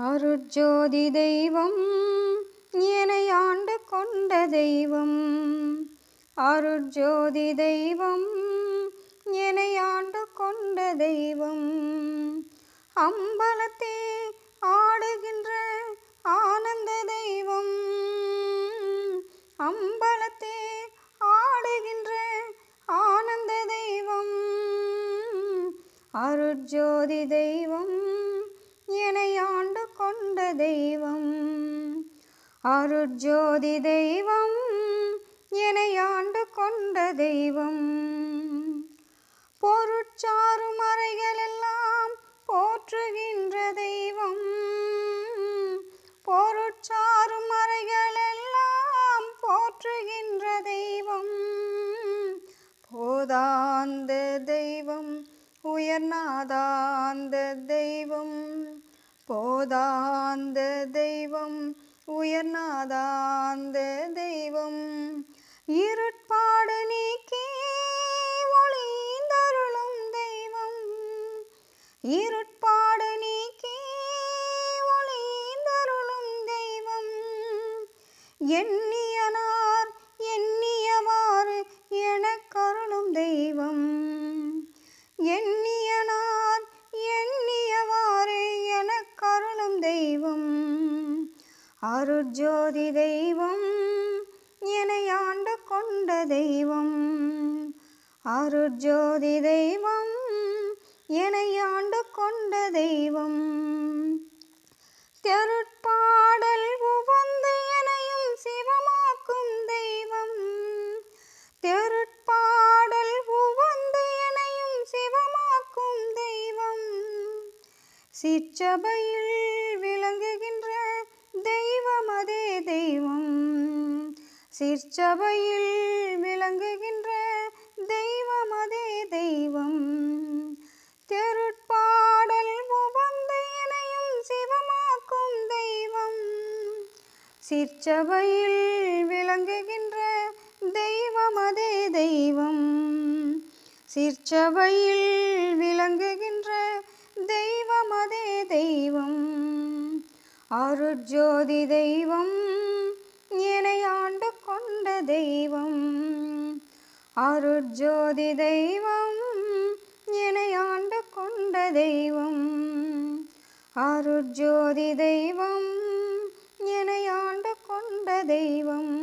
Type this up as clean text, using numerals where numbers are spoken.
அருட்ஜோதி தெய்வம் என்னை ஆண்டு கொண்ட தெய்வம். அருட்ஜோதி தெய்வம் என்னை ஆண்டு கொண்ட தெய்வம். அம்பலத்தே ஆடுகின்ற ஆனந்த தெய்வம். அம்பலத்தே ஆடுகின்ற ஆனந்த தெய்வம். அருட்ஜோதி தெய்வம் என்னை ஆண்டு கொண்ட தெய்வம். அருட்ஜோதி தெய்வம் என்னை ஆண்டு கொண்ட தெய்வம். பொருட்சாறு மறைகளெல்லாம் போற்றுகின்ற தெய்வம். பொருட்சாறு மறைகளெல்லாம் போற்றுகின்ற தெய்வம். போதாந்த தெய்வம் உயர்நாதாந்த தெய்வம். போதாந்த தெய்வம் உயர்நாதாந்த தெய்வம். இருட்பாடு நீக்கி ஒளிந்தருளும் தெய்வம். இருட்பாடு நீக்கி ஒளிந்தருளும் தெய்வம். எண்ணியனார் எண்ணியவாறு எனக்கருளும் தெய்வம். எண்ணியனார் எண்ணியவாறு எனக்கருளும் தெய்வம். அருட்ஜோதி தெய்வம் என்னை ஆண்டு கொண்ட தெய்வம். அருட்ஜோதி தெய்வம் என்னை ஆண்டு கொண்ட தெய்வம். தெருட்பாடல் உவந்து எனையும் சிவமாக்கும் தெய்வம். தெருட்பாடல் உவந்து எனையும் சிவமாக்கும் தெய்வம். சிற்றபையில் விளங்குகின்ற தெய்வம் அதே தெய்வம். சிற்றபையில் விளங்குகின்ற தெய்வம் அதே தெய்வம். தெருட்பாடல் உவந்து எனையும் சிவமாக்கும் தெய்வம். சிற்றபையில் விளங்குகின்ற தெய்வம் அதே தெய்வம். சிற்றபையில் விளங்குகின்ற தெய்வம் அதே தெய்வம். அருட்ஜோதி தெய்வம் என்னை ஆண்டு கொண்ட தெய்வம். அருட்ஜோதி தெய்வம் என்னை ஆண்டு கொண்ட தெய்வம். அருட்ஜோதி தெய்வம் என்னை ஆண்டு கொண்ட தெய்வம்.